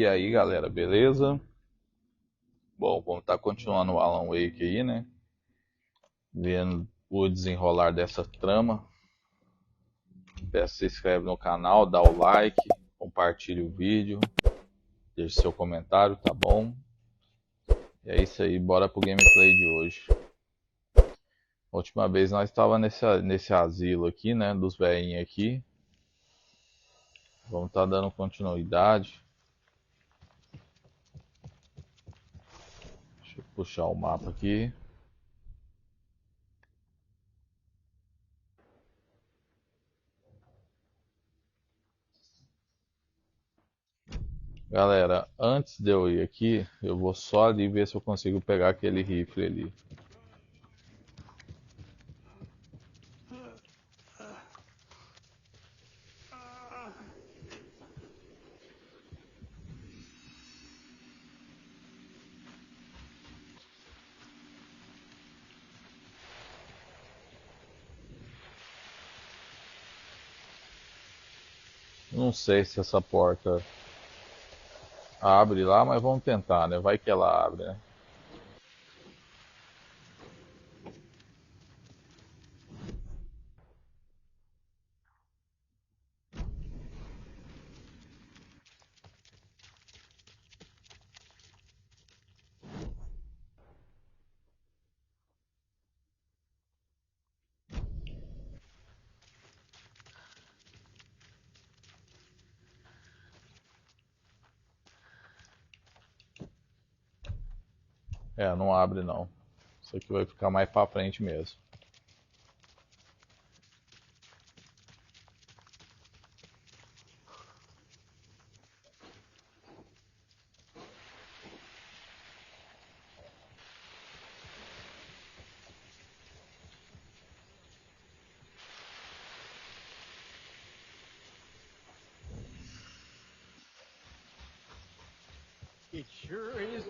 E aí galera, beleza? Bom, vamos estar continuando o Alan Wake aí, né? Vendo o desenrolar dessa trama. Peço que você se inscreve no canal, dá o like, compartilhe o vídeo, deixe seu comentário, tá bom? E é isso aí, bora pro gameplay de hoje. A última vez nós estávamos nesse asilo aqui, né? Dos velhinhos aqui. Vamos estar dando continuidade. Deixa eu puxar o mapa aqui. Galera, antes de eu ir aqui, eu vou só ali ver se eu consigo pegar aquele rifle ali. Não sei se essa porta abre lá, mas vamos tentar, né? Vai que ela abre, né? É, não abre não. Isso aqui vai ficar mais pra frente mesmo. It sure is.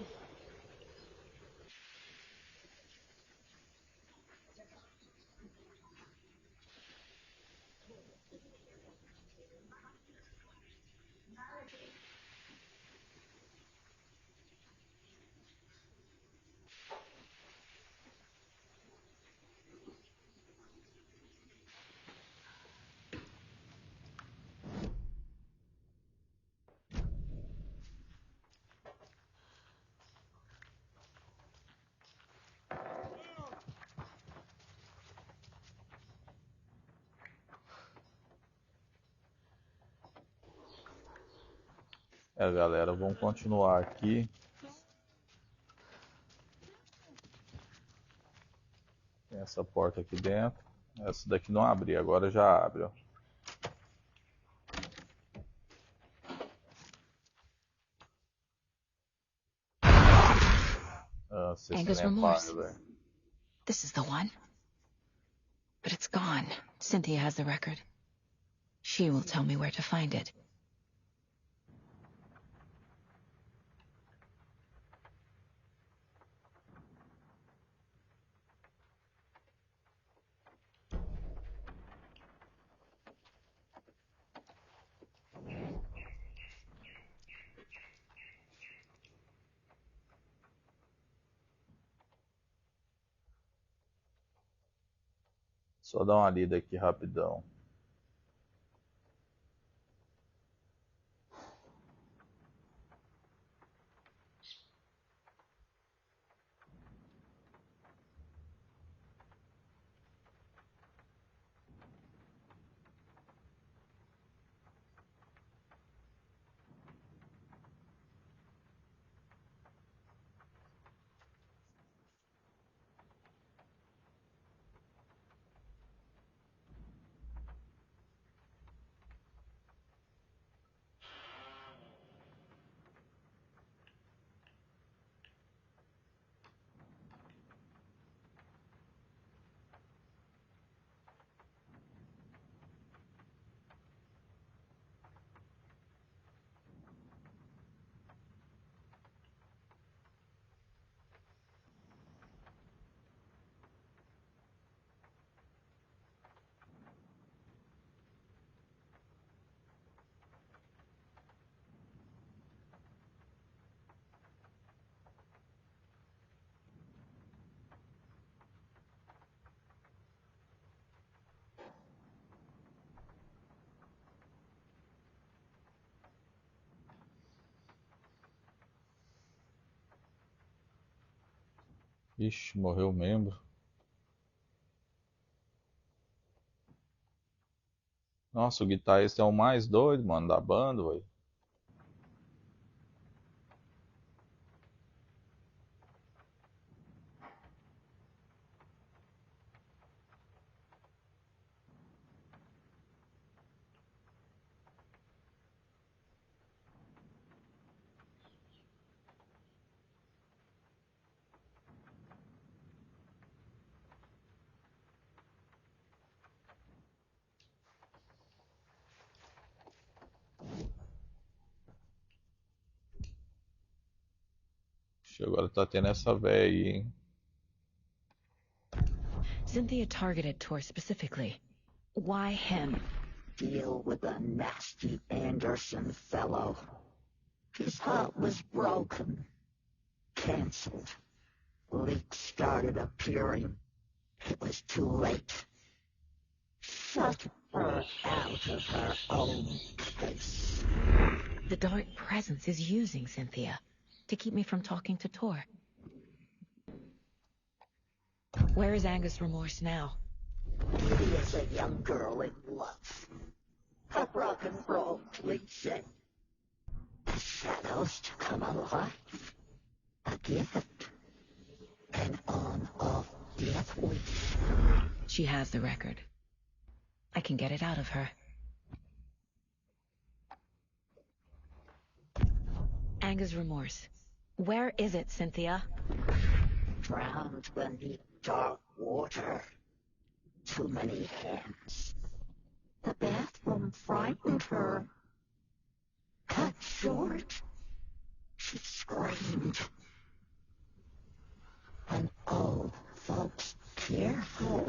É, galera, vamos continuar aqui. Tem essa porta aqui dentro. Essa daqui não abri, agora já abre, ó. Nossa, esse Anger's nem é par, remorse. velho. This is the one. But it's gone. Cynthia has the record. She will tell me where to find it. Só dar uma lida aqui rapidão. Ixi, morreu o membro. Nossa, o guitarrista é o mais doido, mano, da banda, velho. Ixi, agora tá tendo essa véia aí, hein? Cynthia targeted Tor specifically. Why him? Deal with a nasty Anderson fellow. His heart was broken. Cancelled. Leaks started appearing. It was too late. Shut her out of her own case. The dark presence is using Cynthia to keep me from talking to Tor. Where is Angus Remorse now? He is a young girl in love. A rock and roll cliche. The shadows to come alive. A gift. An on-off death wish. She has the record. I can get it out of her. Angus Remorse. Where is it, Cynthia? Drowned beneath dark water. Too many hands. The bathroom frightened her. Cut short. She screamed. And oh, folks, careful.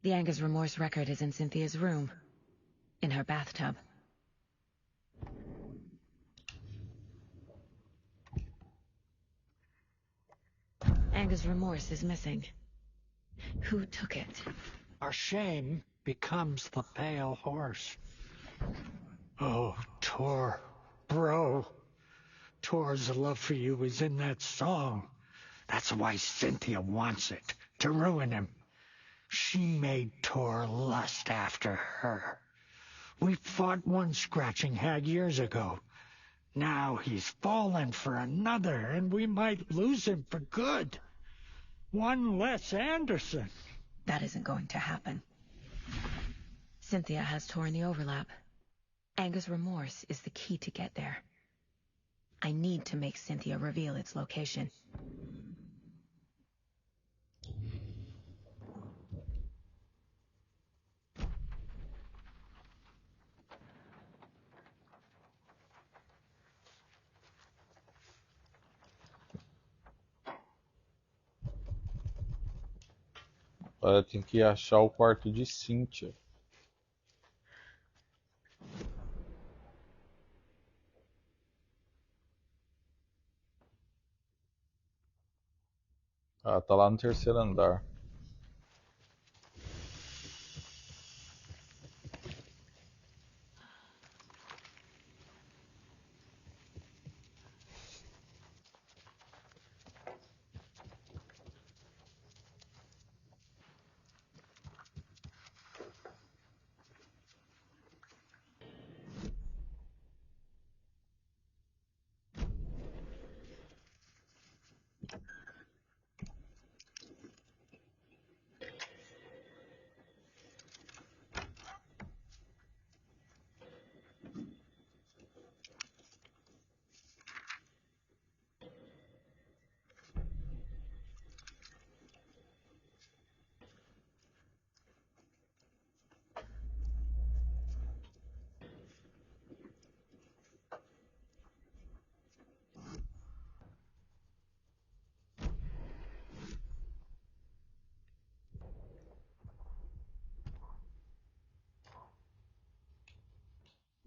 The Angus Remorse record is in Cynthia's room. In her bathtub. Angus Remorse is missing. Who took it? Our shame becomes the pale horse. Oh, Tor, bro. Tor's love for you is in that song. That's why Cynthia wants it, to ruin him. She made Tor lust after her. We fought one scratching hag years ago. Now he's fallen for another, and we might lose him for good. One less Anderson. That isn't going to happen. Cynthia has Tor in the overlap. Angus Remorse is the key to get there. I need to make Cynthia reveal its location. Agora tem que achar o quarto de Cynthia. Ah, tá lá no terceiro andar.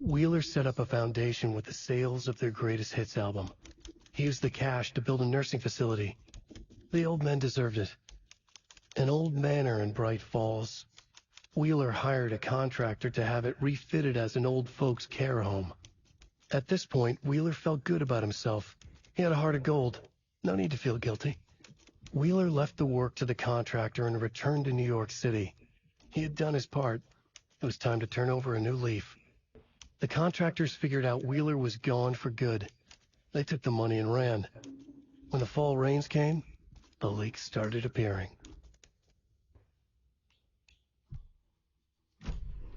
Wheeler set up a foundation with the sales of their greatest hits album. He used the cash to build a nursing facility. The old men deserved it. An old manor in Bright Falls. Wheeler hired a contractor to have it refitted as an old folks' care home. At this point, Wheeler felt good about himself. He had a heart of gold. No need to feel guilty. Wheeler left the work to the contractor and returned to New York City. He had done his part. It was time to turn over a new leaf. The contractors figured out Wheeler was gone for good. They took the money and ran. When the fall rains came, the leaks started appearing.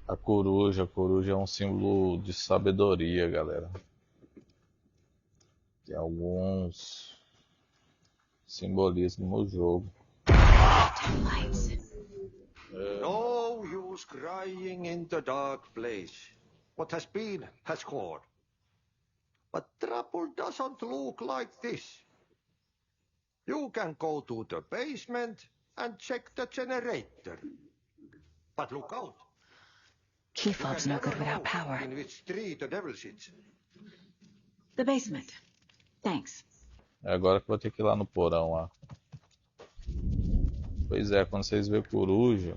A coruja é um símbolo de sabedoria, galera. Tem alguns simbolismos no jogo. Lights. No use crying in the dark place. What has been has gone. But trouble doesn't look like this. You can go to the basement and check the generator. But look out. Key fob's no good without power. In which tree the devil sits. The basement. Thanks. É agora que eu vou ter que ir lá no porão lá. Pois é, quando vocês vê coruja,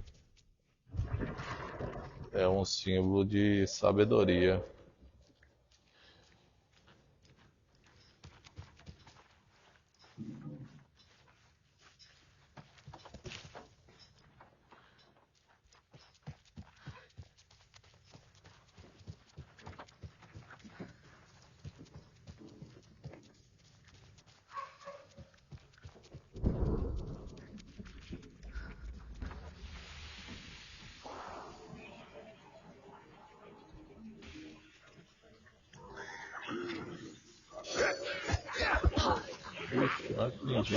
é um símbolo de sabedoria. Ixi, não entendi.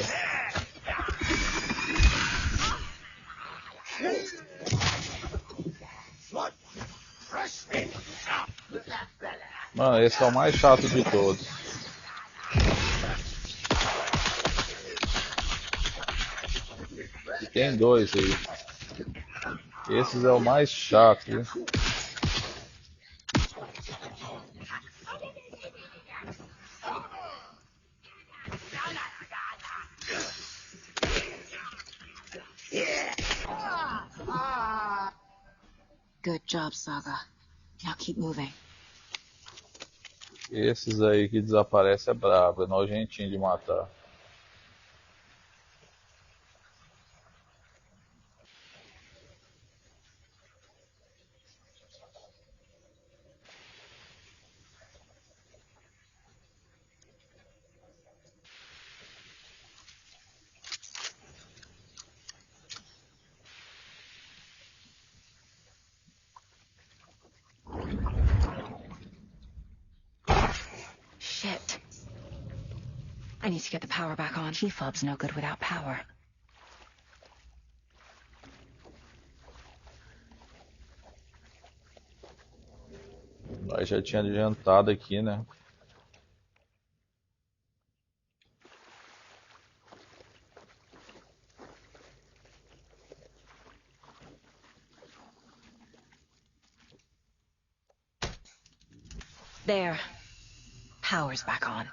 Mano, esse é o mais chato de todos. E tem dois aí. Esses é o mais chato, viu? Good job, Saga. Now keep moving. Esses aí que desaparece é brabo, é nojentinho de matar. Shit. I need to get the power back on. Key fob's no good without power. Nós já tinha adiantado aqui, né? There. Power's back on.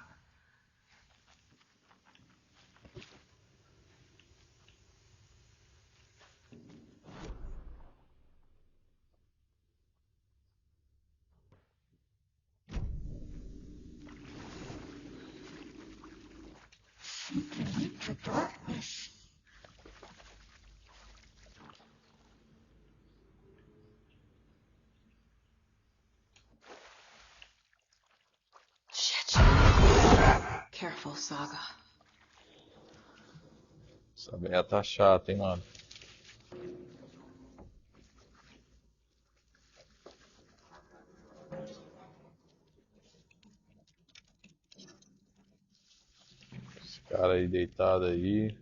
The darkness. Shit. Careful, Saga. Essa meia tá chata, hein, mano. Esse cara aí deitado aí.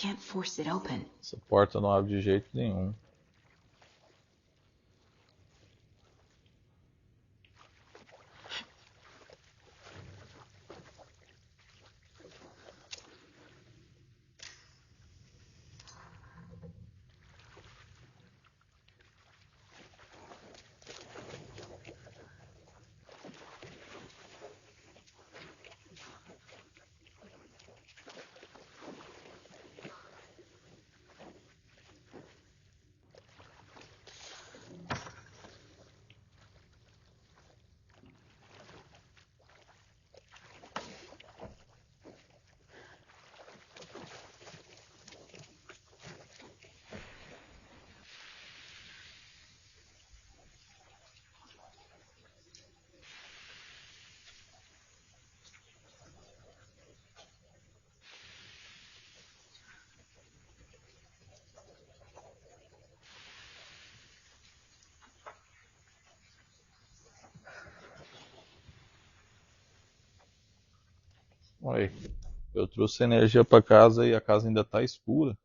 can't force it open. Essa porta não abre de jeito nenhum. Oi, eu trouxe energia pra casa e a casa ainda tá escura.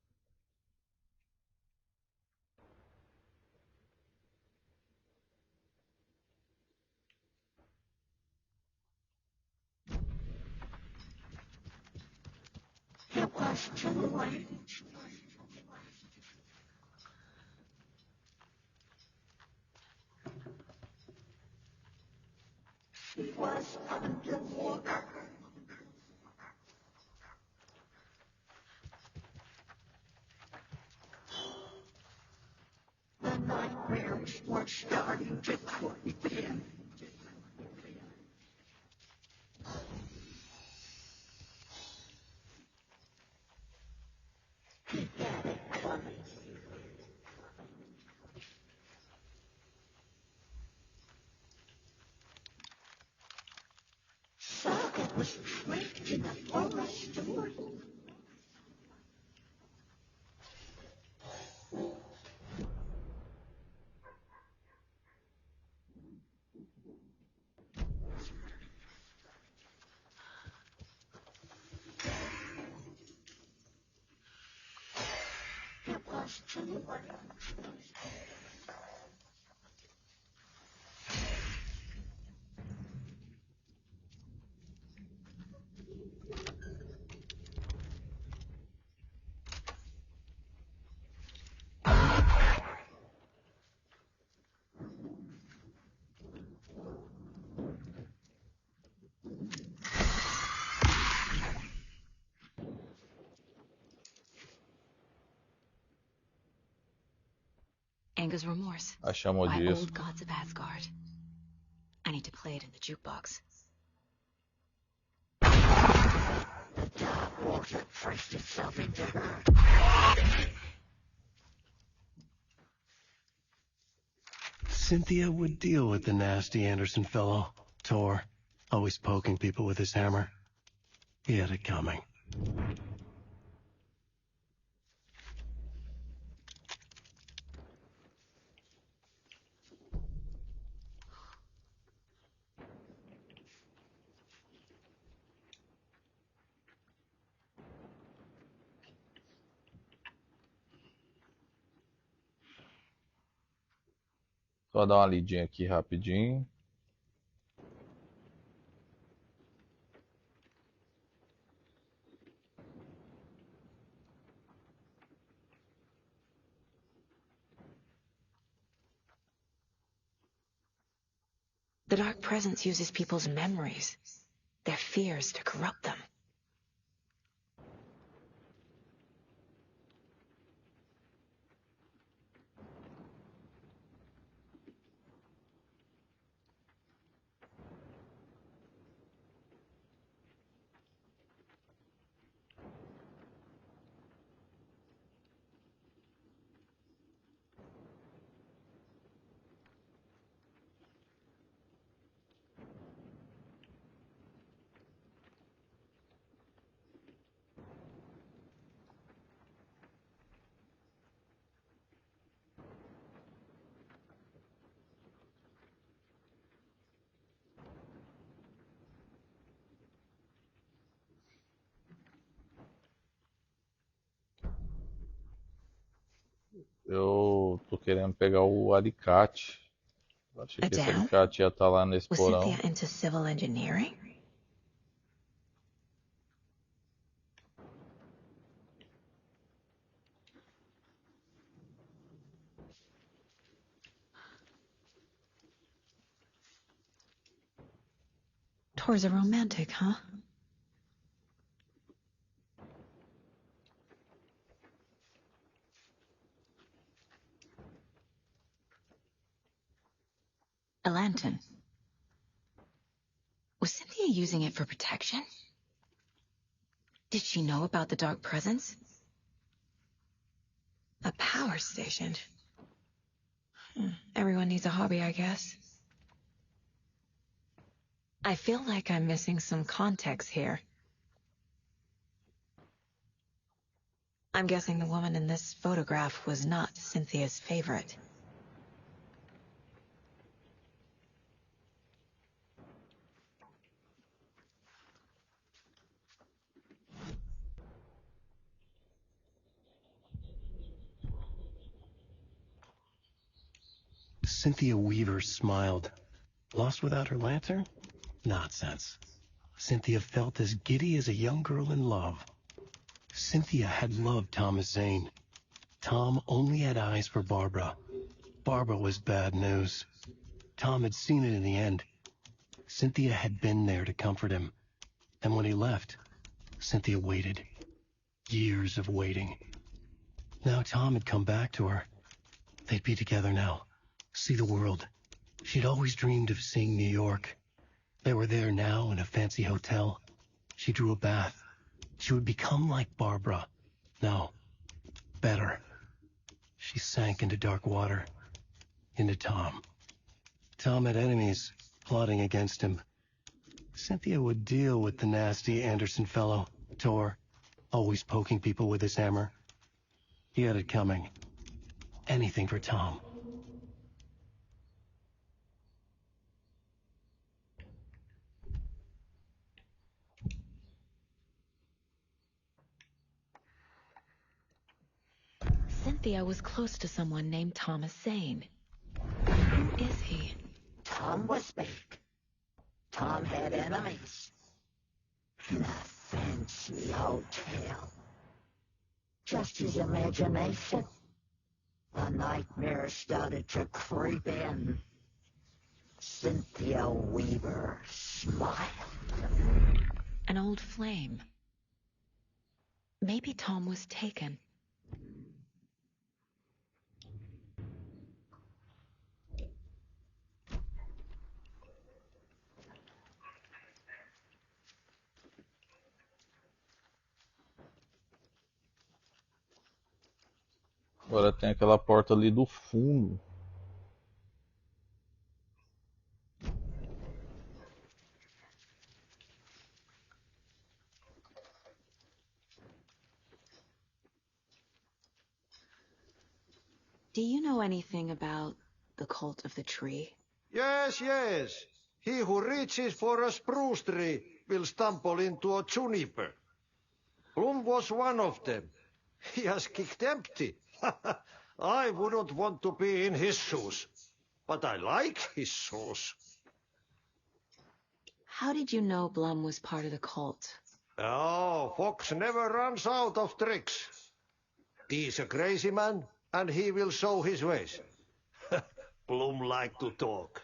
It was too late. She was underwater. The nightmares were starting to creep in. He had it coming. Saga was trapped in a forest story. It was too late. Anger's Remorse Achamos by disso. Old Gods of Asgard. I need to play it in the jukebox. The dark water pressed itself into her. Cynthia would deal with the nasty Anderson fellow, Tor, always poking people with his hammer. He had it coming. Só dar uma lidinha aqui rapidinho. The Dark Presence uses people's memories, their fears, to corrupt them. Eu tô querendo pegar o alicate. Eu achei A que esse dam? alicate ia estar lá nesse Was Cynthia porão. into civil engineering? Tor's a romantic, huh? A lantern. Was Cynthia using it for protection? Did she know about the dark presence? A power station. Everyone needs a hobby, I guess. I feel like I'm missing some context here. I'm guessing the woman in this photograph was not Cynthia's favorite. Cynthia Weaver smiled. Lost without her lantern? Nonsense. Cynthia felt as giddy as a young girl in love. Cynthia had loved Thomas Zane. Tom only had eyes for Barbara. Barbara was bad news. Tom had seen it in the end. Cynthia had been there to comfort him. And when he left, Cynthia waited. Years of waiting. Now Tom had come back to her. They'd be together now. See the world. She'd always dreamed of seeing New York. They were there now in a fancy hotel. She drew a bath. She would become like Barbara. No, better. She sank into dark water. Into Tom. Tom had enemies plotting against him. Cynthia would deal with the nasty Anderson fellow, Tor, always poking people with his hammer. He had it coming. Anything for Tom. Cynthia was close to someone named Thomas Zane. Who is he? Tom was big. Tom had enemies. In a fancy hotel. Just his imagination. A nightmare started to creep in. Cynthia Weaver smiled. An old flame. Maybe Tom was taken. Agora tem aquela porta ali do fundo. Do you know anything about the cult of the tree? Yes, yes. He who reaches for a spruce tree will stumble into a juniper. Bloom was one of them. He has kicked empty. I wouldn't want to be in his shoes. But I like his shoes. How did you know Blum was part of the cult? Oh, Fox never runs out of tricks. He's a crazy man, and he will show his ways. Bloom like to talk.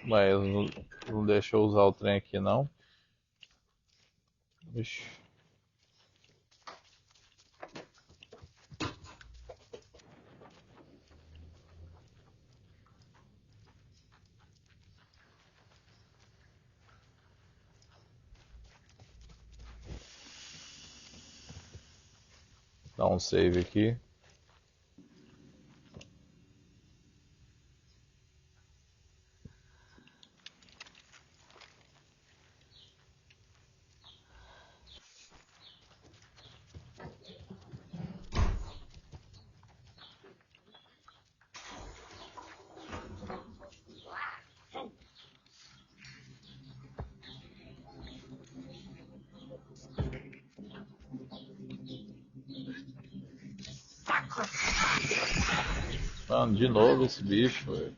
Mas não deixa eu usar o trem aqui não. Ixi. Dá um save aqui. Mano, de novo esse bicho, velho.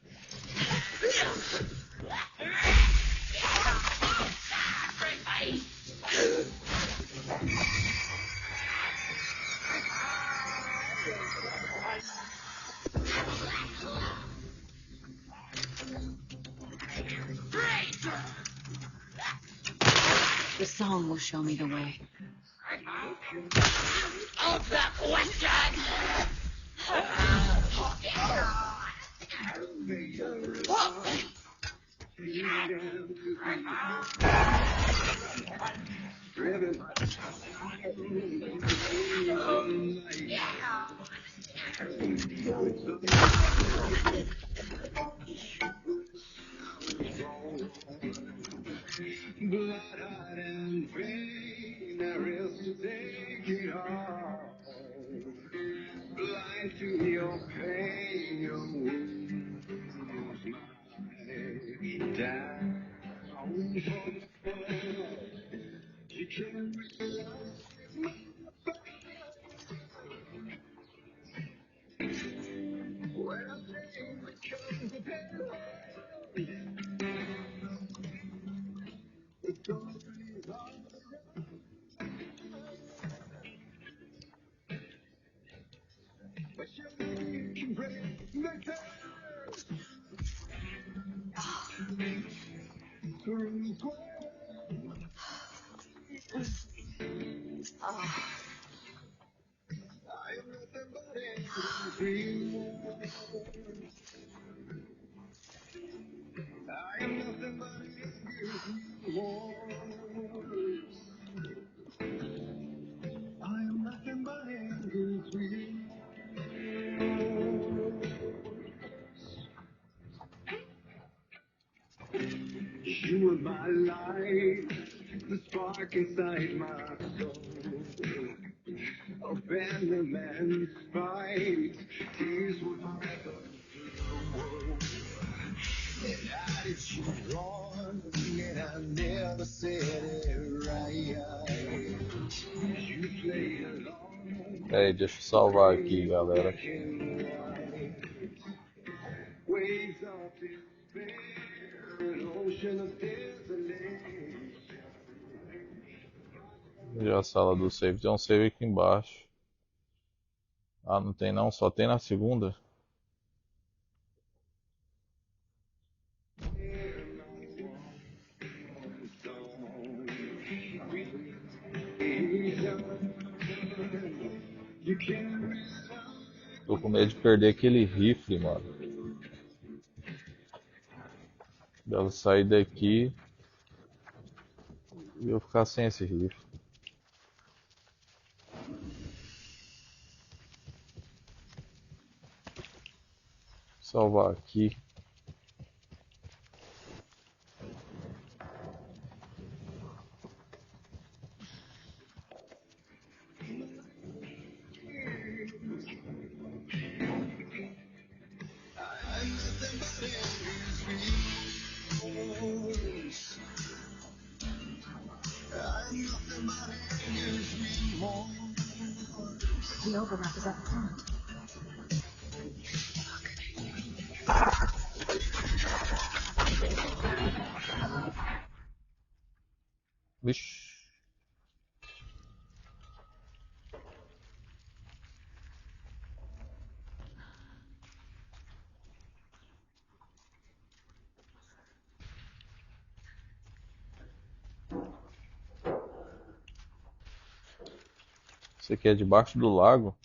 The song will show me the way. You were my light, the spark inside my soul. Abandonment, fight, these were forever. And I did you wrong, and I never said it right. You played along. Peraí, deixa eu salvar aqui, galera. Waves of despair, an ocean of desolation. Já a sala do save. Tem um save aqui embaixo. Ah, não tem não? Só tem na segunda? Tô com medo de perder aquele rifle, mano. Dela sair daqui e eu ficar sem esse rifle. Salvar aqui. The overlap is at the front. Vixe. Isso aqui é debaixo do lago.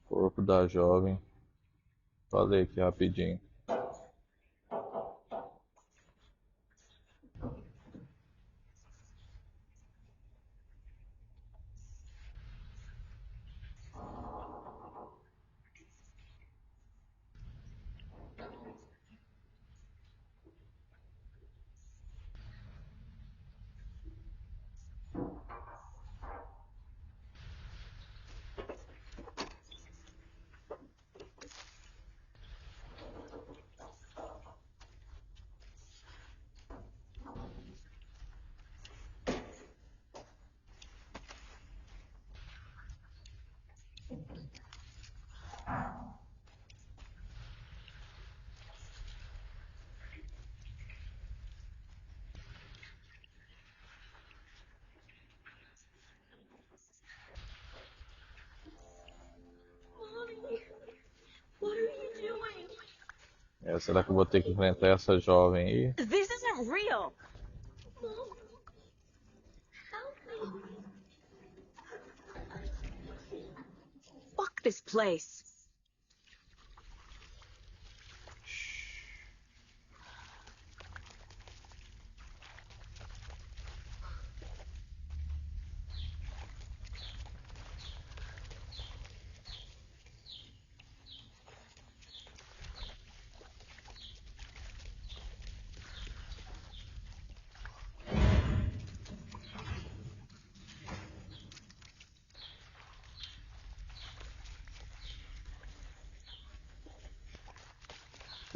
Corpo da jovem. Falei aqui rapidinho. What are you doing? Será que eu vou ter que enfrentar essa jovem aí? This isn't real. Mom, help me. Fuck this place.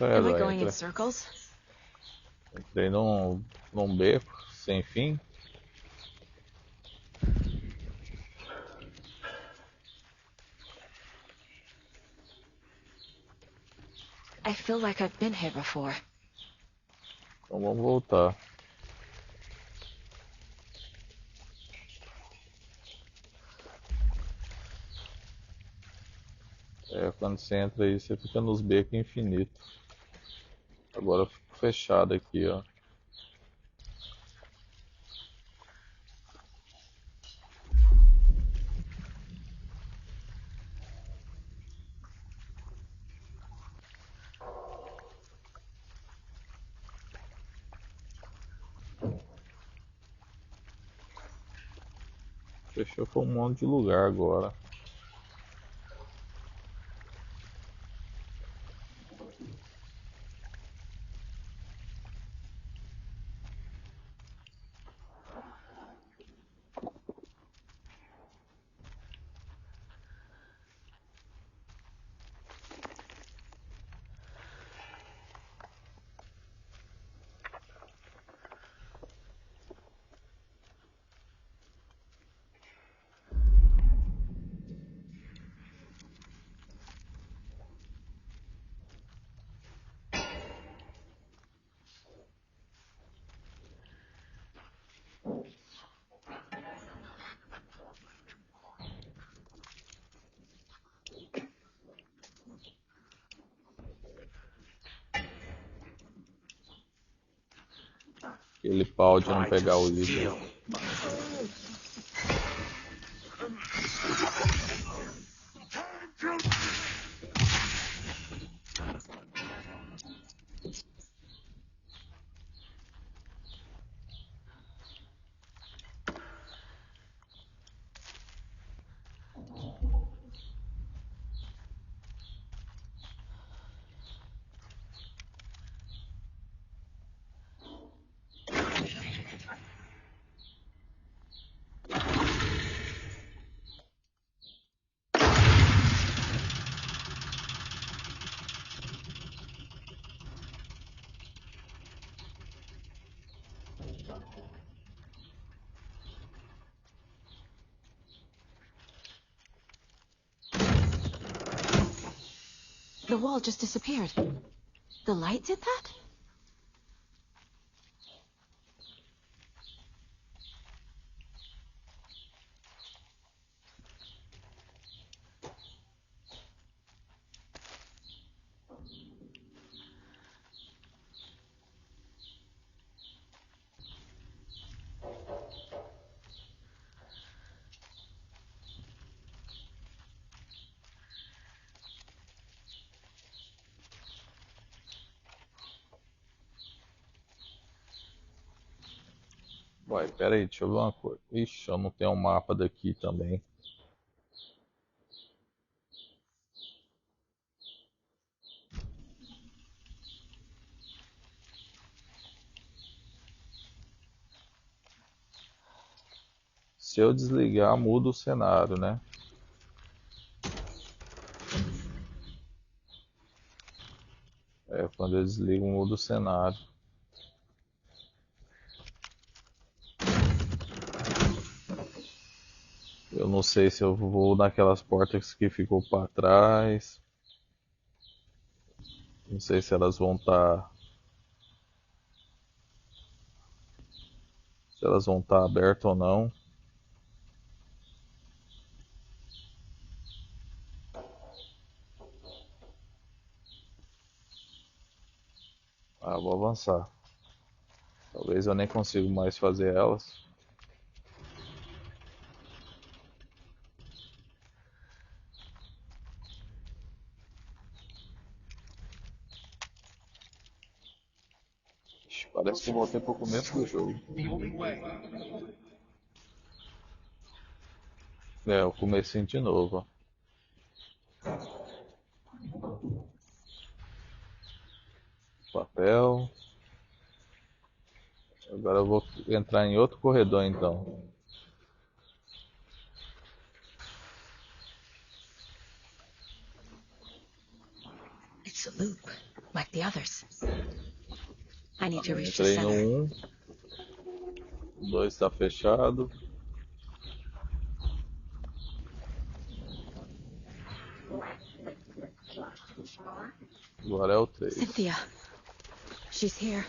Am I going in circles? Entrei num beco sem fim. I feel like I've been here before. Então vamos voltar. Quando você entra aí, você fica nos becos infinitos. Agora eu fico fechado aqui, ó. Fechou com um monte de lugar agora. Aquele pau de não pegar o item. The wall just disappeared. The light did that? Uai, pera aí, deixa eu ver uma coisa. Ixi, eu não tenho um mapa daqui também. Se eu desligar, muda o cenário, né? Quando eu desligo, muda o cenário. Eu não sei se eu vou naquelas portas que ficou para trás. Não sei se elas vão estar. Se elas vão estar abertas ou não. Ah, vou avançar. Talvez eu nem consiga mais fazer elas. Ixi, parece que eu voltei pro começo do jogo. É, o comecinho de novo, ó. Papel. Agora eu vou entrar em outro corredor então. It's a loop, like the others. I need to reach the Entrei no center. 1, o 2 está fechado. Agora é o 3. Cynthia. She's here.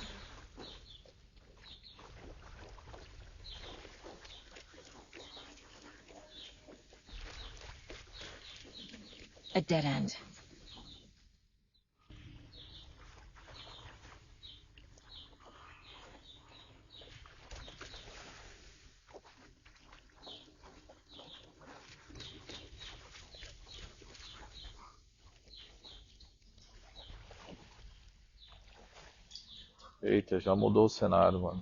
A dead end. Eita, já mudou o cenário, mano.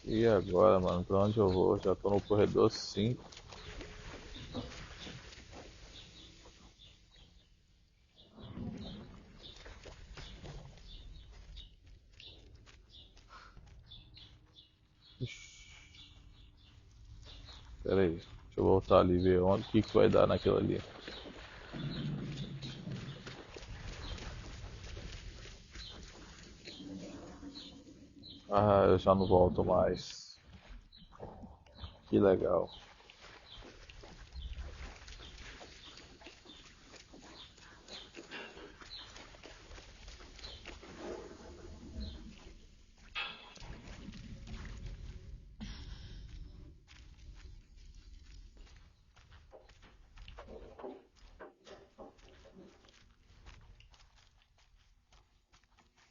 E agora, mano, pra onde eu vou? Já tô no corredor 5. Pera aí, deixa eu voltar ali e ver onde, o que que vai dar naquilo ali. Ah, eu já não volto mais. Que legal.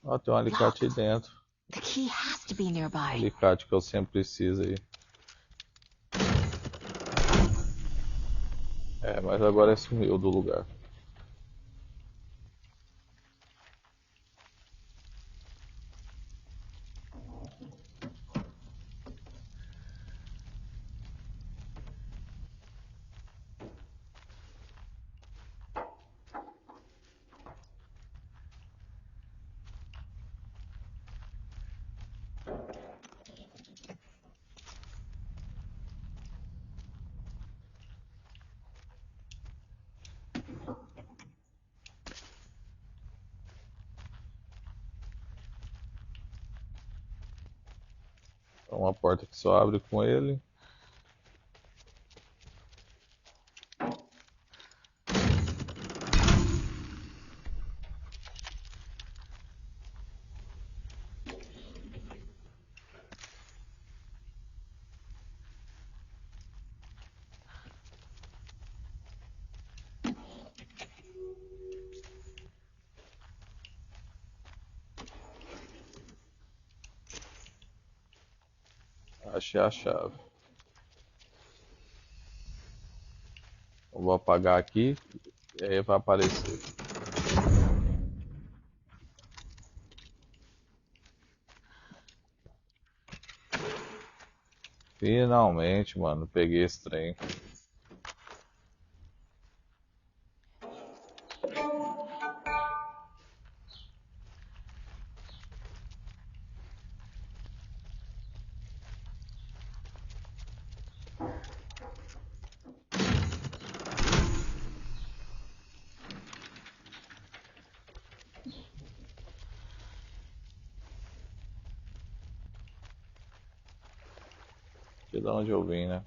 Ah, tem um alicate aí dentro. The key has to be nearby. Alicate que eu sempre preciso aí. É, mas agora sumiu do lugar. É uma porta que só abre com ele. Achei a chave. Eu vou apagar aqui e aí vai aparecer. Finalmente, mano, peguei esse trem. Aqui é de onde eu vim, né?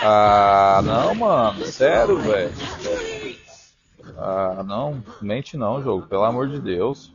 Ah, não, mano. Sério, velho. Ah, não. Mente não, jogo. Pelo amor de Deus.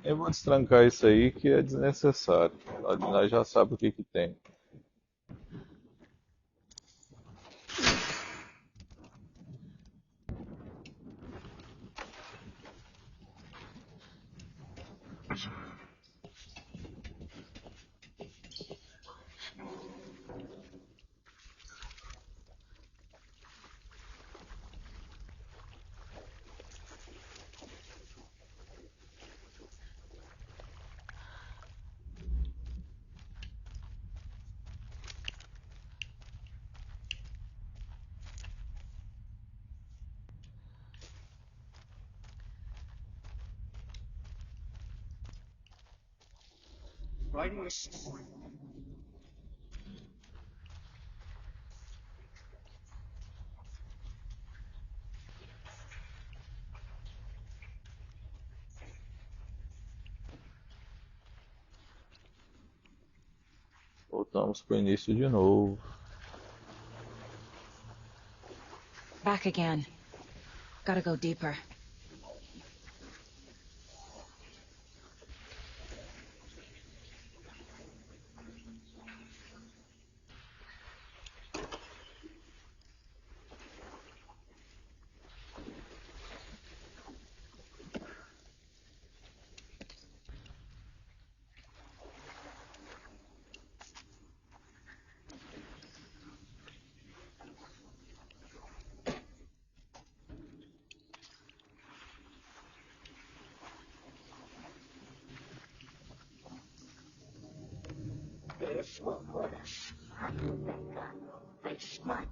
Eu vou destrancar isso aí que é desnecessário. Nós já sabemos o que que tem. Voltamos pro início de novo. Back again. Gotta go deeper. This will put us. This might.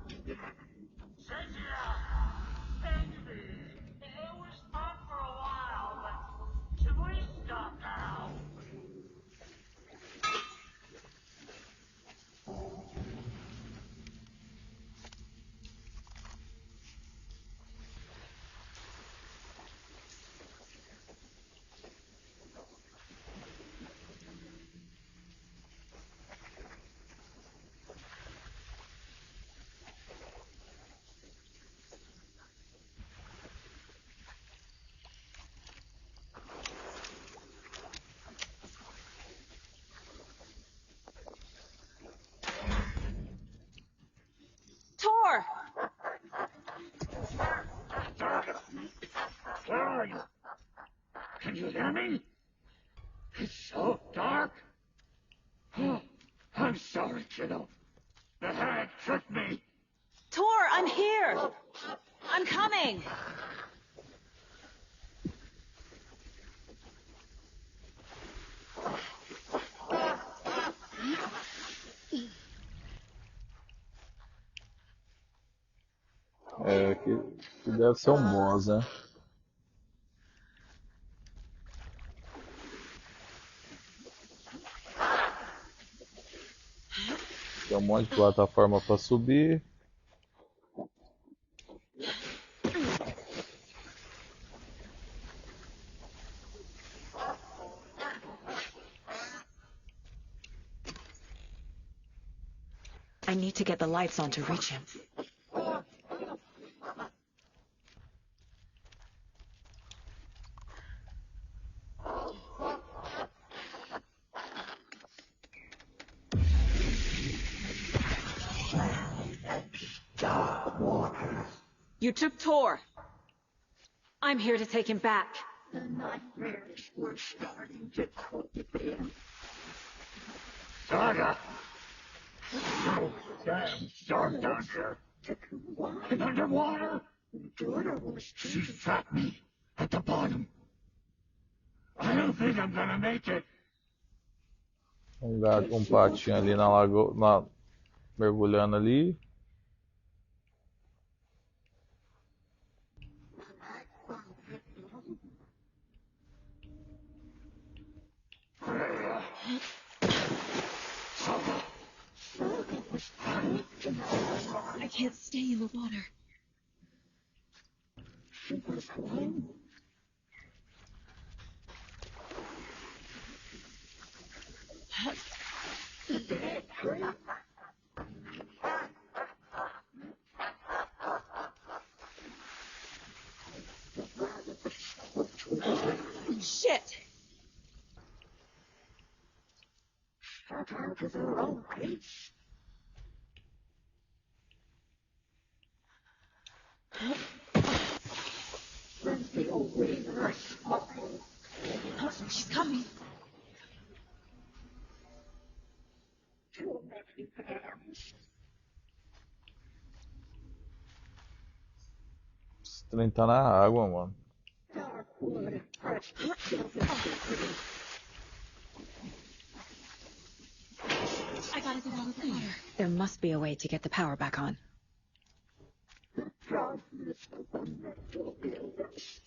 Can you hear me? It's so dark. Oh, I'm sorry, kiddo. The hag tricked me. Tor, I'm here! I'm coming! É, que deve ser um boss, né? Tem um monte de plataforma pra subir. I need to get the lights on to reach him. You took Tor. I'm here to take him back. The nightmares were starting to creep in. Saga! So damn dark down here. And underwater, she trapped me at the bottom. I don't think I'm gonna make it. Um gato, um patinho ali na lagoa, mergulhando ali. I can't stay in the water. She was home. Shit! Shut out of her own place. The winner smile. She's coming. Too many hands. Esse trem tá na água, mano. Dark wood pressed itself into I gotta get out of the water. There must be a way to get the power back on. the darkness of the mental illness.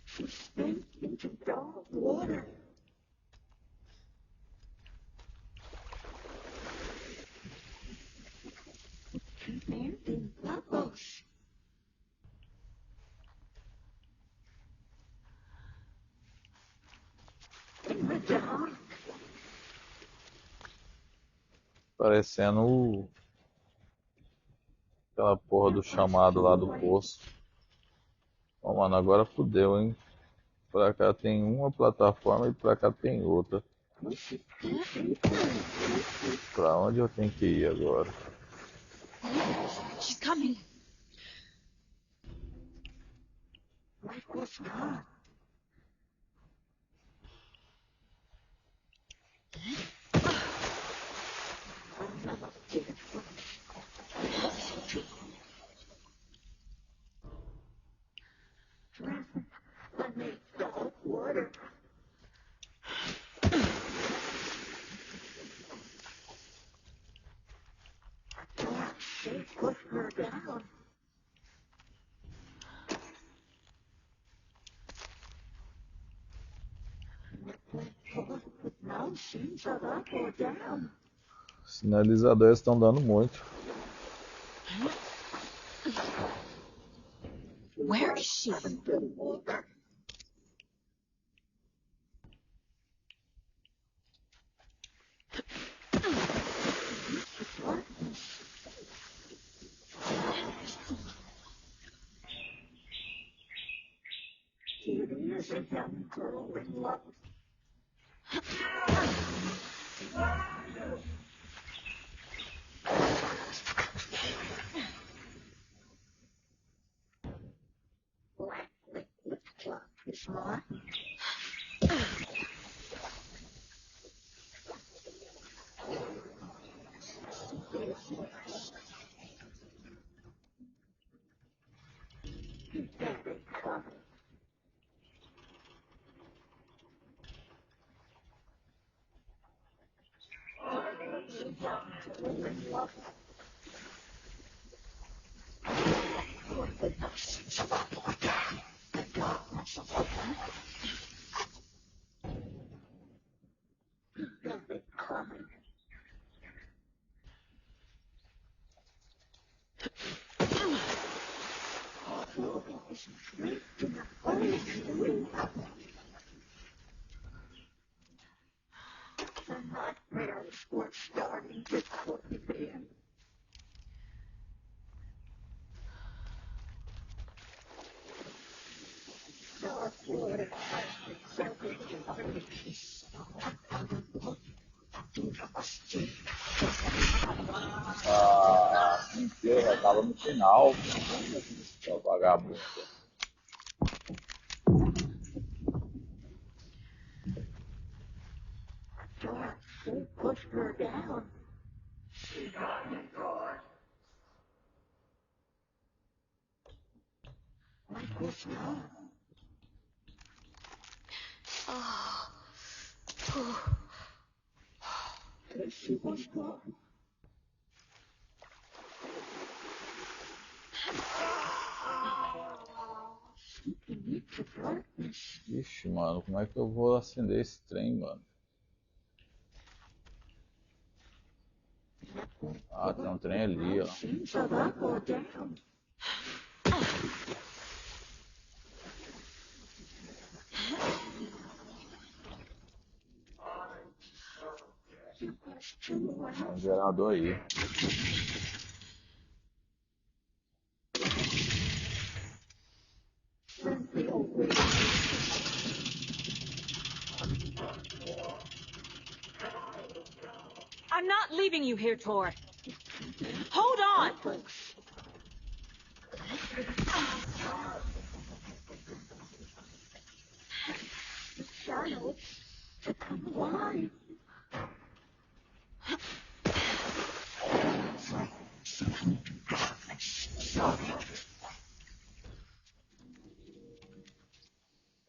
She sank into dark water. Commanding bubbles. In the dark, Parecendo aquela porra do chamado lá do poço. Ó, mano, agora fudeu, hein? Pra cá tem uma plataforma e pra cá tem outra. Pra onde eu tenho que ir agora? She's coming. like was gone. Beneath dark water. Dark shape put her down. Now seems are up or down. Os sinalizadores estão dando muito. Where is she? Underwater. It is a young girl in love. What? The nightmares were starting to creep in. Darkwood accepted Cynthia já tava no final. Só vagabundo. Dark, they pushed her down. She got me good. Like this now. There she was gone. Into darkness. Ixi, mano, como é que eu vou acender esse trem, mano? Ah, tem um trem ali, ó. Seems a lot more down. Tem um gerador aí. I'm not leaving you here, Tor. Hold on! Shadows to come alive.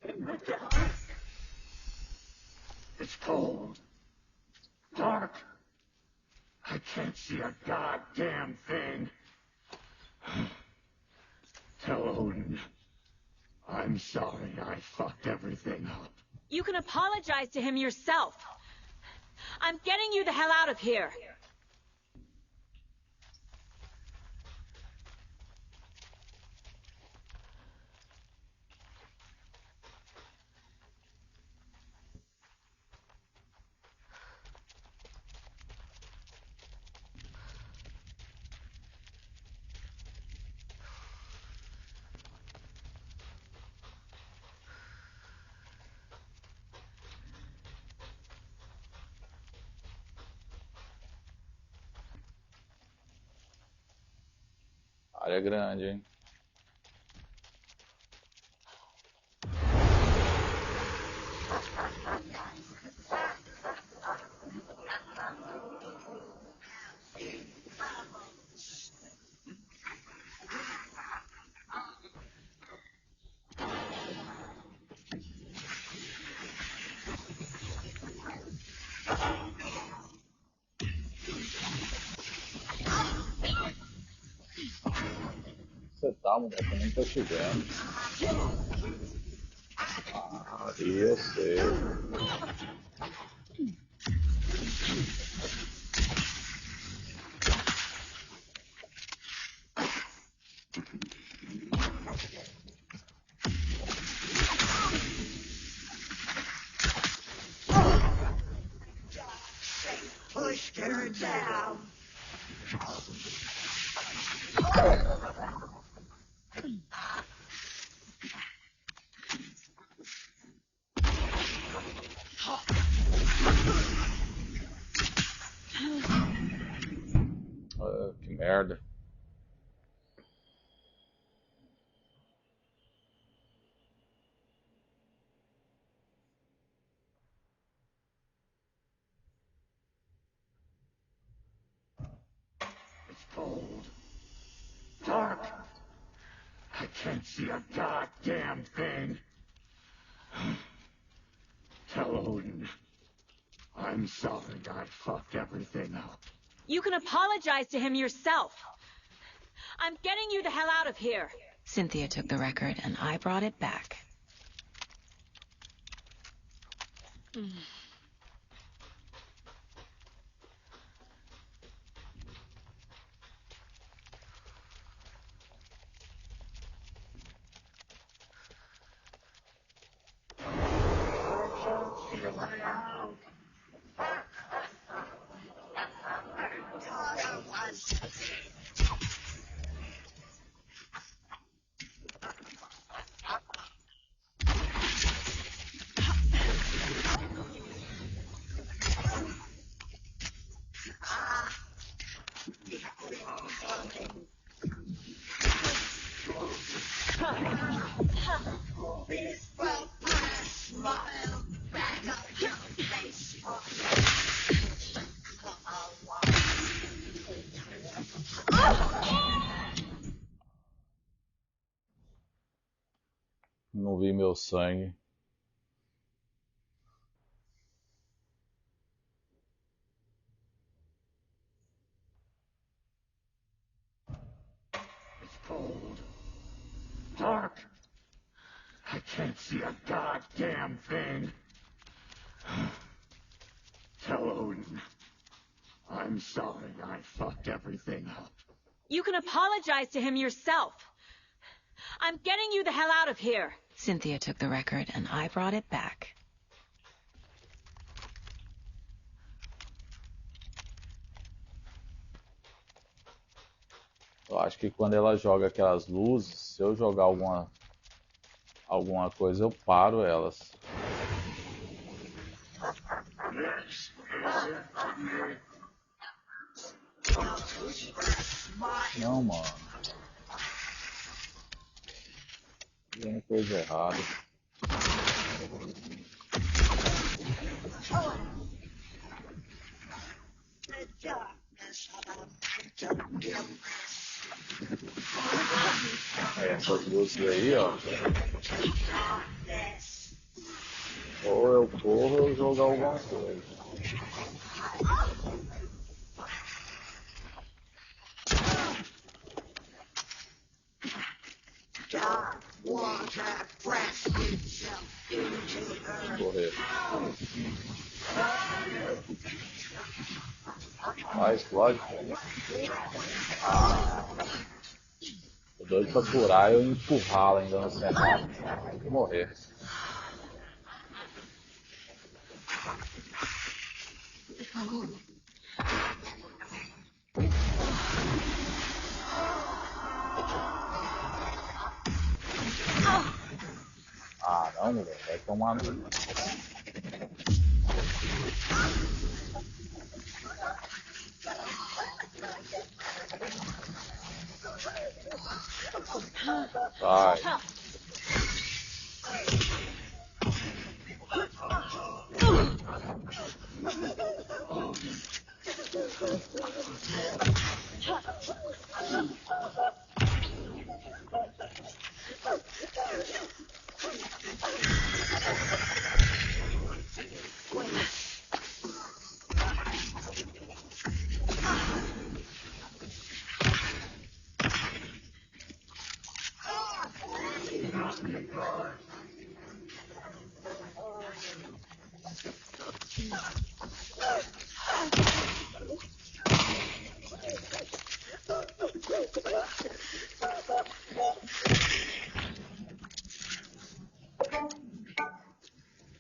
In the dark. It's cold. Dark. I can't see a goddamn thing. Tell Odin. I'm sorry I fucked everything up. You can apologize to him yourself. I'm getting you the hell out of here. Área grande, hein? Você tá, moleque? Eu nem tô te vendo. Ah, eu sei. Pushed her down. Que merda. Cold. Dark. I can't see a goddamn thing. Tell Odin. I'm sorry I fucked everything up. You can apologize to him yourself. I'm getting you the hell out of here. Cynthia took the record, and I brought it back. Não vi meu sangue. It's cold. Dark. I can't see a goddamn thing. Tell Odin. I'm sorry I fucked everything up. You can apologize to him yourself. I'm getting you the hell out of here. Cynthia took the record, and I brought it back. Eu acho que quando ela joga aquelas luzes, se eu jogar alguma coisa, eu paro elas. Não, mano. Tem coisa errada. Essas luzes aí, ó. Ou eu corro ou eu jogo alguma coisa. Correr. Vai, explode. Tô doido pra curar e eu empurrá-la ainda no cenário. Vou morrer. Ah, não, mulher. Vai tomar no... Vai.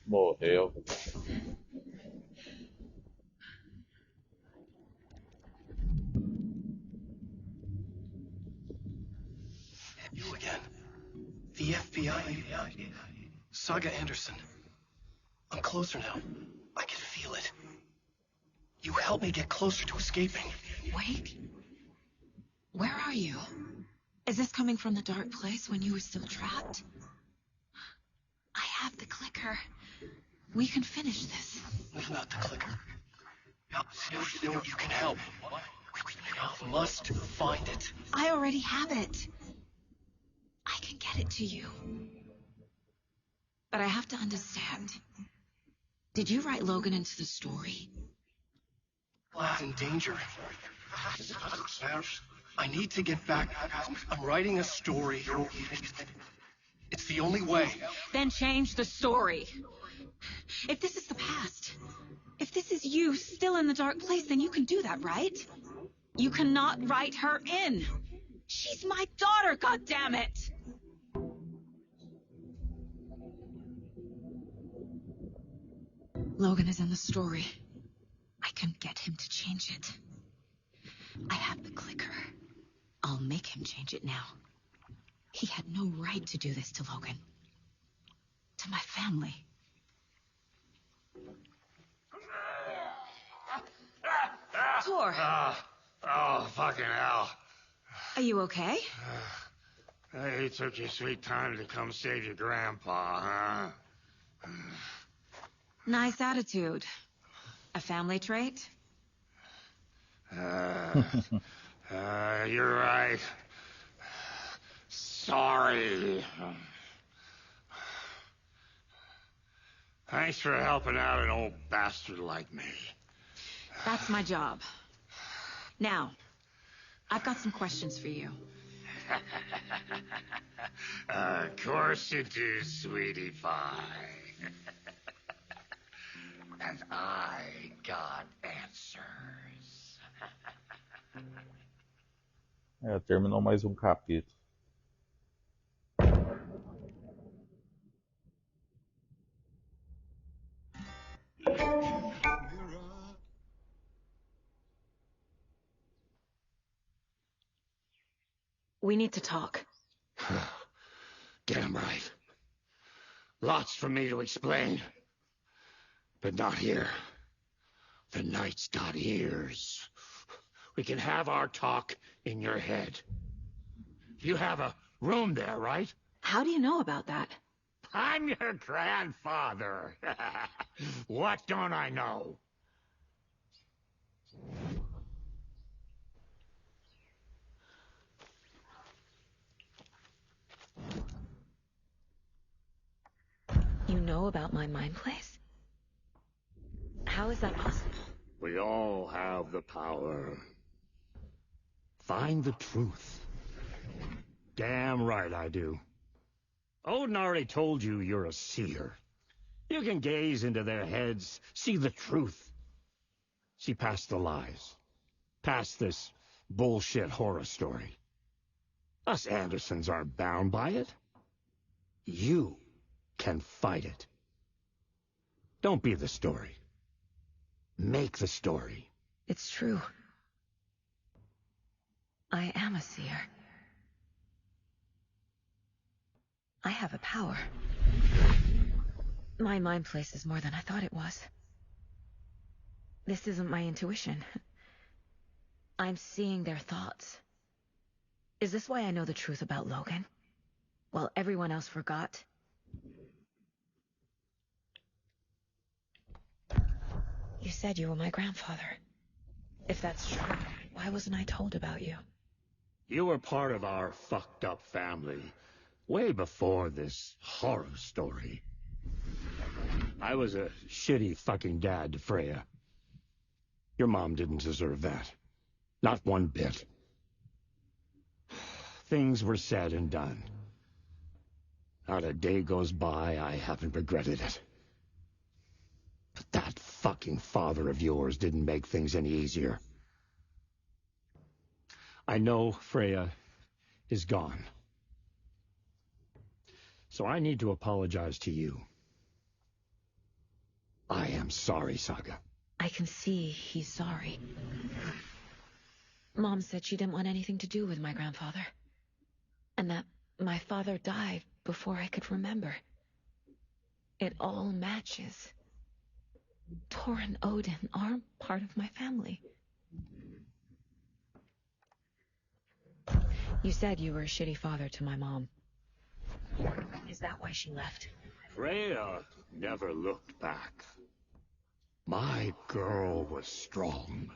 Morreu. You again. The FBI. Saga Anderson. I'm closer now. I can feel it. You helped me get closer to escaping. Wait. Where are you? Is this coming from the dark place when you were still trapped? I have the clicker. We can finish this. Not the clicker. No, you can help. We can help. must find it. I already have it. I can get it to you. But I have to understand. Did you write Logan into the story? Lad's in danger. I need to get back. I'm writing a story. It's the only way. Then change the story. If this is the past, if this is you still in the dark place, then you can do that, right? You cannot write her in. She's my daughter, goddammit! Logan is in the story. I can get him to change it. I have the clicker. I'll make him change it now. He had no right to do this to Logan. To my family. Tor! Oh, fucking hell. Are you okay? Hey, you took your sweet time to come save your grandpa, huh? Nice attitude. A family trait? You're right. Sorry. Thanks for helping out an old bastard like me. That's my job. Now, I've got some questions for you. Of course you do, sweetie pie. And I got answers. Terminou mais um capítulo. We need to talk. Damn right. Lots for me to explain. But not here. The night's got ears. We can have our talk in your head. You have a room there, right? How do you know about that? I'm your grandfather. What don't I know? You know about my mind place? How is that possible? We all have the power. Find the truth. Damn right I do. Odin already told you you're a seer. You can gaze into their heads, see the truth. See past the lies. Past this bullshit horror story. Us Andersons aren't bound by it. You can fight it. Don't be the story. Make the story. It's true. I am a seer. I have a power. My mind place is more than I thought it was. This isn't my intuition. I'm seeing their thoughts. Is this why I know the truth about Logan? While everyone else forgot? You said you were my grandfather. If that's true, why wasn't I told about you? You were part of our fucked up family, way before this horror story. I was a shitty fucking dad to Freya. Your mom didn't deserve that. Not one bit. Things were said and done. Not a day goes by I haven't regretted it. But that fucking father of yours didn't make things any easier. I know Freya is gone. So I need to apologize to you. I am sorry, Saga. I can see he's sorry. Mom said she didn't want anything to do with my grandfather. And that my father died before I could remember. It all matches. Tor and Odin are part of my family. You said you were a shitty father to my mom. Is that why she left? Freya never looked back. My girl was strong.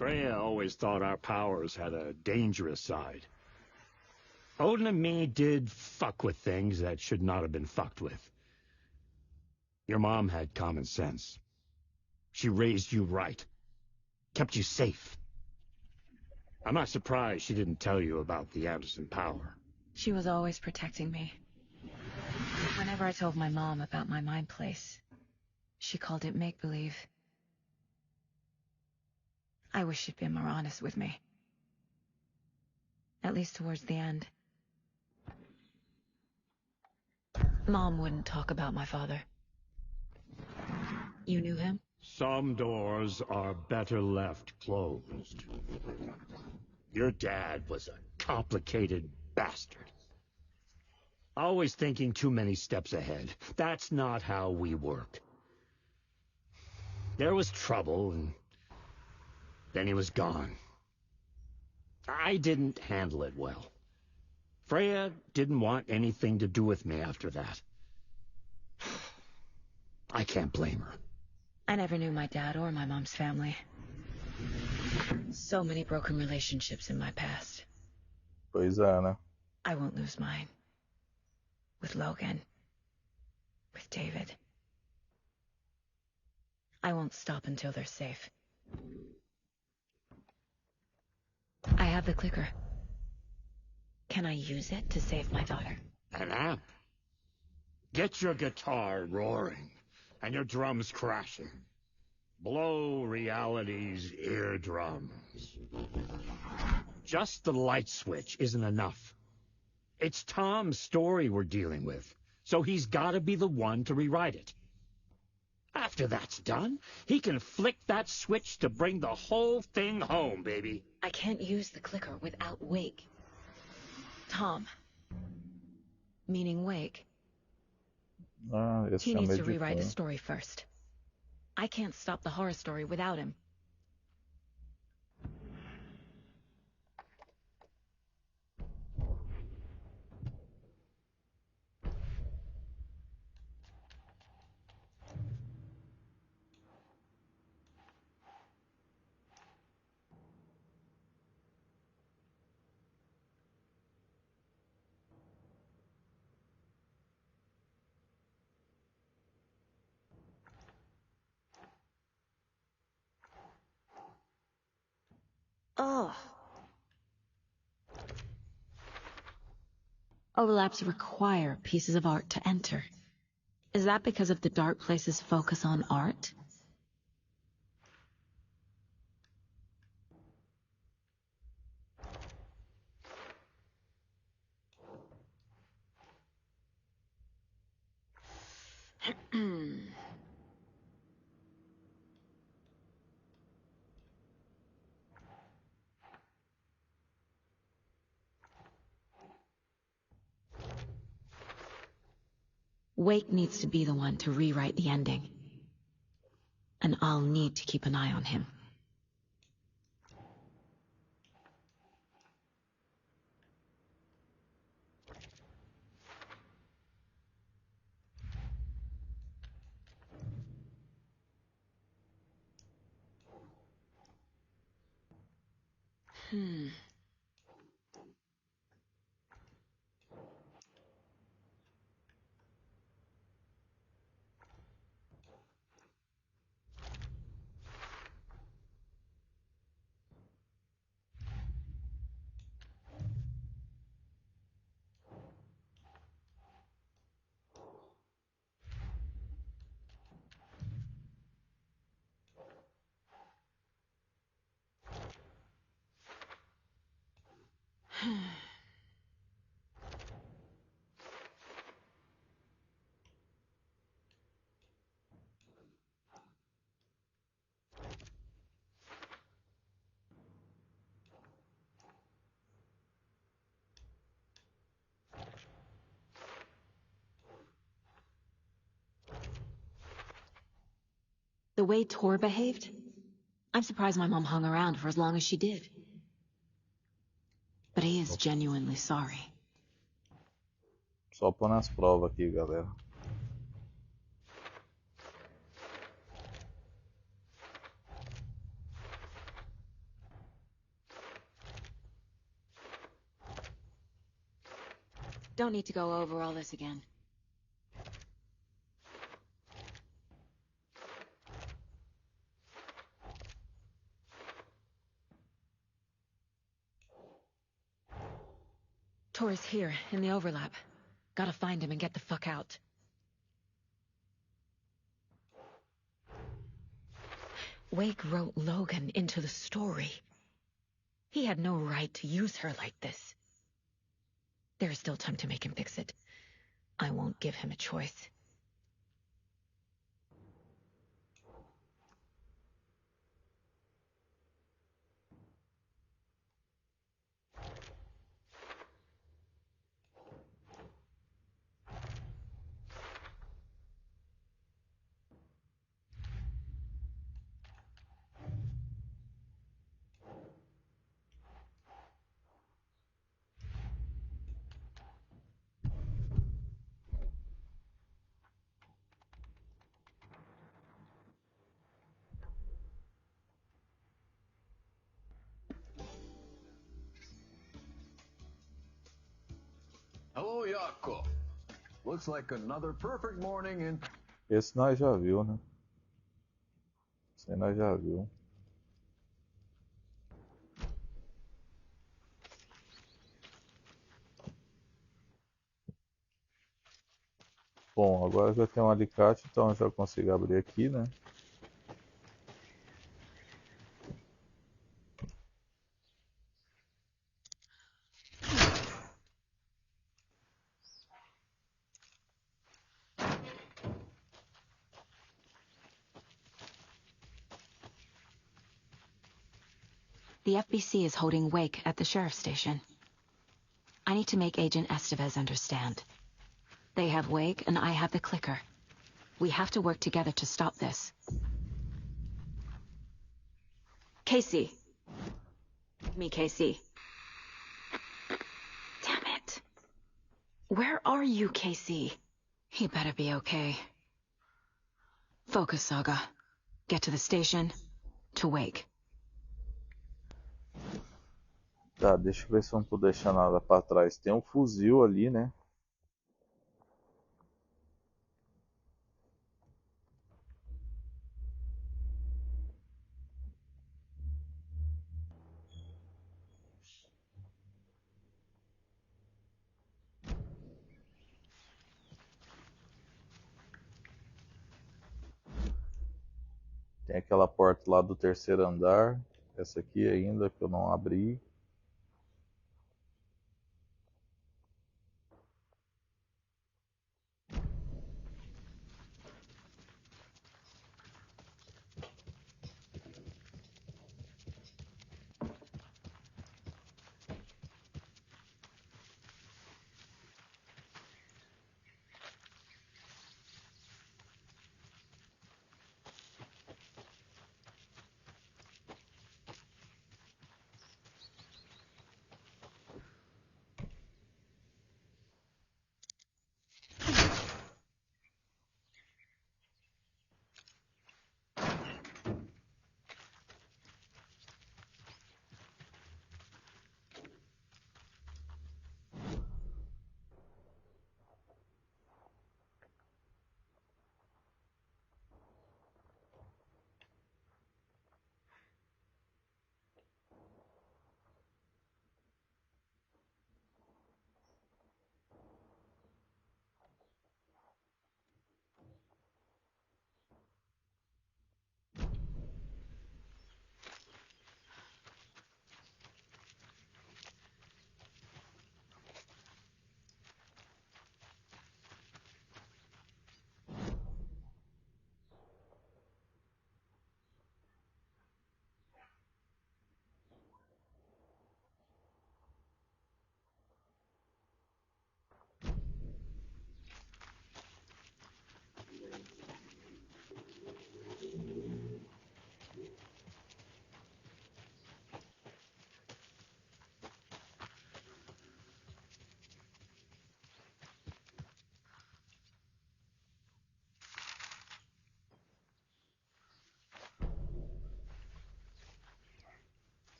Freya always thought our powers had a dangerous side. Odin and me did fuck with things that should not have been fucked with. Your mom had common sense. She raised you right. Kept you safe. I'm not surprised she didn't tell you about the Anderson power. She was always protecting me. Whenever I told my mom about my mind place, she called it make-believe. I wish she'd been more honest with me. At least towards the end. Mom wouldn't talk about my father. You knew him? Some doors are better left closed. Your dad was a complicated bastard. Always thinking too many steps ahead. That's not how we work. There was trouble, and then he was gone. I didn't handle it well. Freya didn't want anything to do with me after that. I can't blame her. I never knew my dad or my mom's family. So many broken relationships in my past. Pois é, né? I won't lose mine. With Logan. With David. I won't stop until they're safe. I have the clicker. Can I use it to save my daughter? An amp. Get your guitar roaring, and your drums crashing. Blow reality's eardrums. Just the light switch isn't enough. It's Tom's story we're dealing with, so he's gotta be the one to rewrite it. After that's done, he can flick that switch to bring the whole thing home, baby. I can't use the clicker without Wake. Tom. Meaning Wake. Ah, esse He é needs meio to rewrite difícil. his story first. I can't stop the horror story without him. Oh. Overlaps require pieces of art to enter. Is that because of the Dark Place's focus on art? Wake needs to be the one to rewrite the ending. And I'll need to keep an eye on him. The way Tor behaved? I'm surprised my mom hung around for as long as she did. But he is genuinely sorry. Só pôr nas provas aqui, galera. Don't need to go over all this again. Tor is here, in the overlap. Gotta find him and get the fuck out. Wake wrote Logan into the story. He had no right to use her like this. There is still time to make him fix it. I won't give him a choice. Hello, Yako. Looks like another perfect morning in... Esse nós já viu, né? Esse aí nós já viu. Bom, agora já tem um alicate, então eu já consigo abrir aqui, né? The FBC is holding Wake at the sheriff's station. I need to make Agent Estevez understand. They have Wake and I have the clicker. We have to work together to stop this. Casey. Me, Casey. Damn it. Where are you, Casey? He better be okay. Focus, Saga. Get to the station. To Wake. Tá, deixa eu ver se eu não tô deixando nada pra trás. Tem um fuzil ali, né? Tem aquela porta lá do terceiro andar. Essa aqui ainda que eu não abri.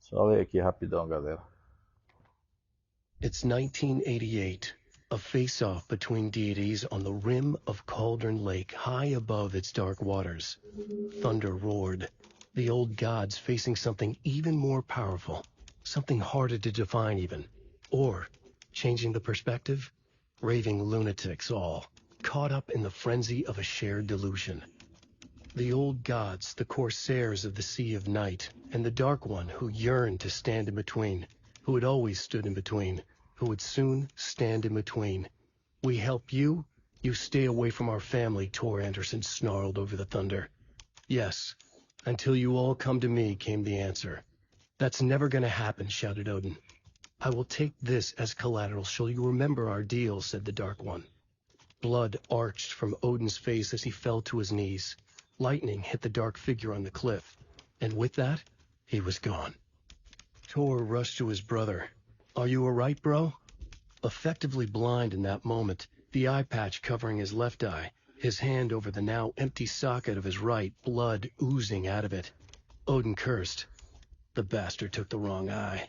Só ler aqui rapidão, galera. It's 1988, a face-off between deities on the rim of Cauldron Lake, high above its dark waters. Thunder roared, the old gods facing something even more powerful, something harder to define even. Or, changing the perspective, raving lunatics all, caught up in the frenzy of a shared delusion. The old gods, the corsairs of the Sea of Night, and the Dark One who yearned to stand in between, who had always stood in between, who would soon stand in between. We help you, you stay away from our family, Tor Anderson snarled over the thunder. Yes, until you all come to me, came the answer. That's never gonna happen, shouted Odin. I will take this as collateral, shall you remember our deal, said the Dark One. Blood arched from Odin's face as he fell to his knees. Lightning hit the dark figure on the cliff, and with that, he was gone. Tor rushed to his brother. Are you all right, bro? Effectively blind in that moment, the eye patch covering his left eye, his hand over the now empty socket of his right, blood oozing out of it. Odin cursed. The bastard took the wrong eye.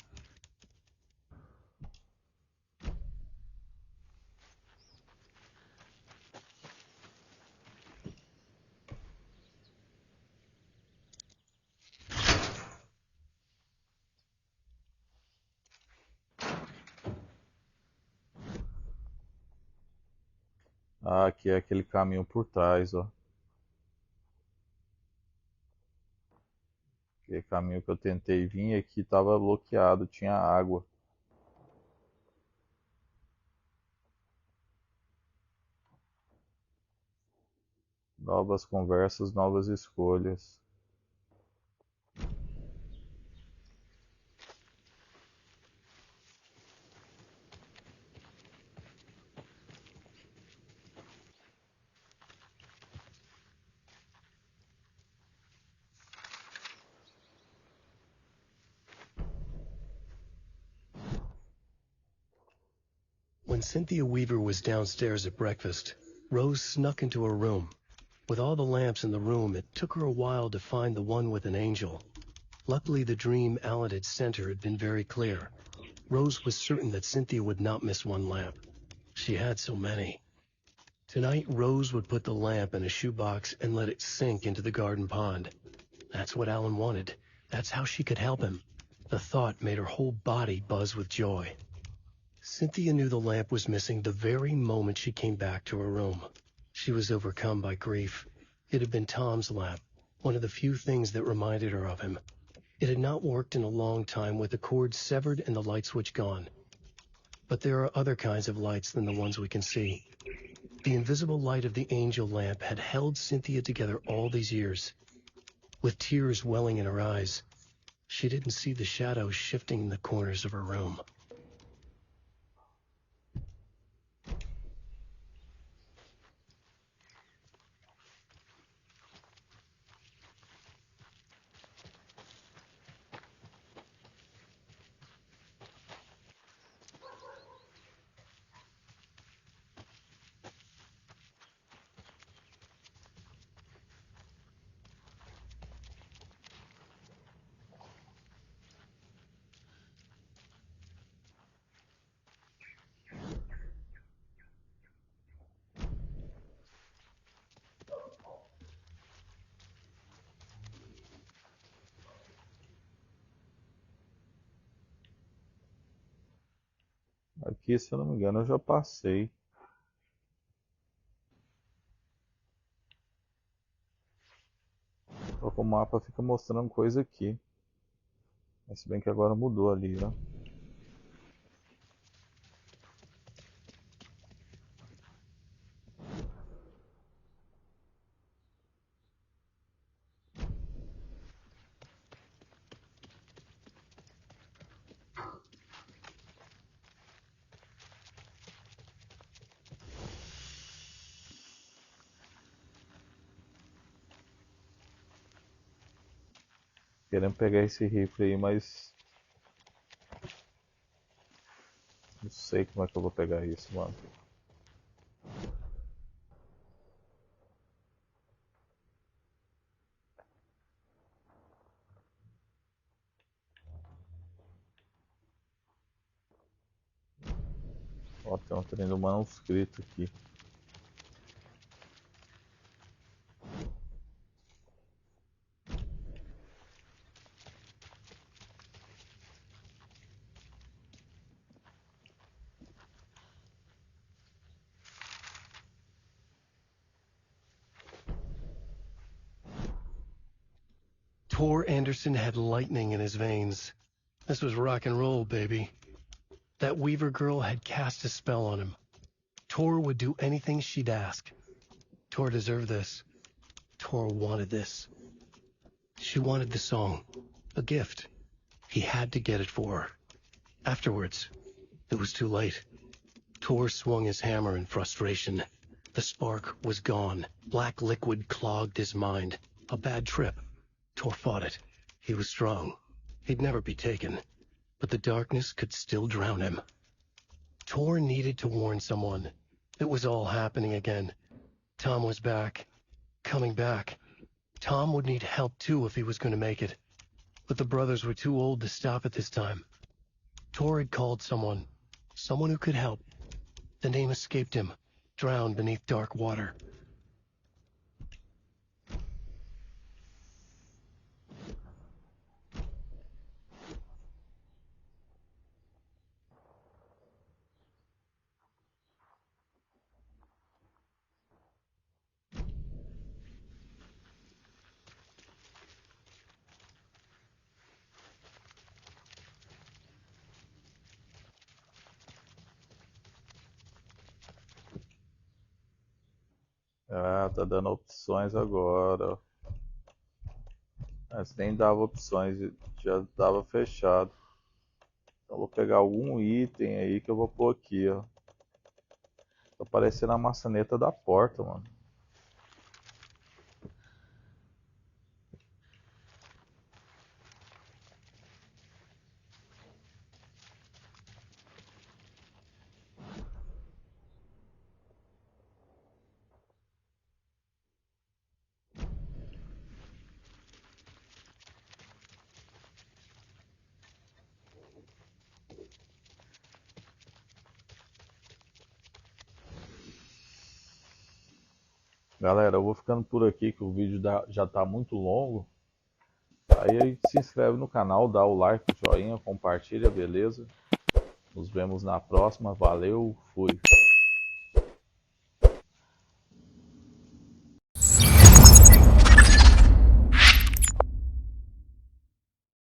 Ah, aqui é aquele caminho por trás, ó. Aquele caminho que eu tentei vir aqui estava bloqueado, tinha água. Novas conversas, novas escolhas. When Cynthia Weaver was downstairs at breakfast, Rose snuck into her room. With all the lamps in the room, it took her a while to find the one with an angel. Luckily, the dream Alan had sent her had been very clear. Rose was certain that Cynthia would not miss one lamp. She had so many. Tonight, Rose would put the lamp in a shoebox and let it sink into the garden pond. That's what Alan wanted. That's how she could help him. The thought made her whole body buzz with joy. Cynthia knew the lamp was missing the very moment she came back to her room. She was overcome by grief. It had been Tom's lamp, one of the few things that reminded her of him. It had not worked in a long time with the cord severed and the light switch gone. But there are other kinds of lights than the ones we can see. The invisible light of the angel lamp had held Cynthia together all these years. With tears welling in her eyes, she didn't see the shadows shifting in the corners of her room. Aqui, se eu não me engano, eu já passei. Só que o mapa fica mostrando coisa aqui. Mas se bem que agora mudou ali, ó. Querendo pegar esse rifle aí, mas não sei como é que eu vou pegar isso, mano. Tem um trem do manuscrito aqui. Tor Anderson had lightning in his veins. This was rock and roll, baby. That Weaver girl had cast a spell on him. Tor would do anything she'd ask. Tor deserved this. Tor wanted this. She wanted the song. A gift. He had to get it for her. Afterwards, it was too late. Tor swung his hammer in frustration. The spark was gone. Black liquid clogged his mind. A bad trip. Tor fought it. He was strong. He'd never be taken. But the darkness could still drown him. Tor needed to warn someone. It was all happening again. Tom was back. Coming back. Tom would need help too if he was going to make it. But the brothers were too old to stop at this time. Tor had called someone. Someone who could help. The name escaped him. Drowned beneath dark water. Ah, tá dando opções agora. Antes nem dava opções, já dava fechado. Então vou pegar algum item aí que eu vou pôr aqui, ó. Tá aparecendo a maçaneta da porta, mano. Galera, eu vou ficando por aqui que o vídeo já tá muito longo. Aí se inscreve no canal, dá o like, o joinha, compartilha, beleza? Nos vemos na próxima. Valeu, fui.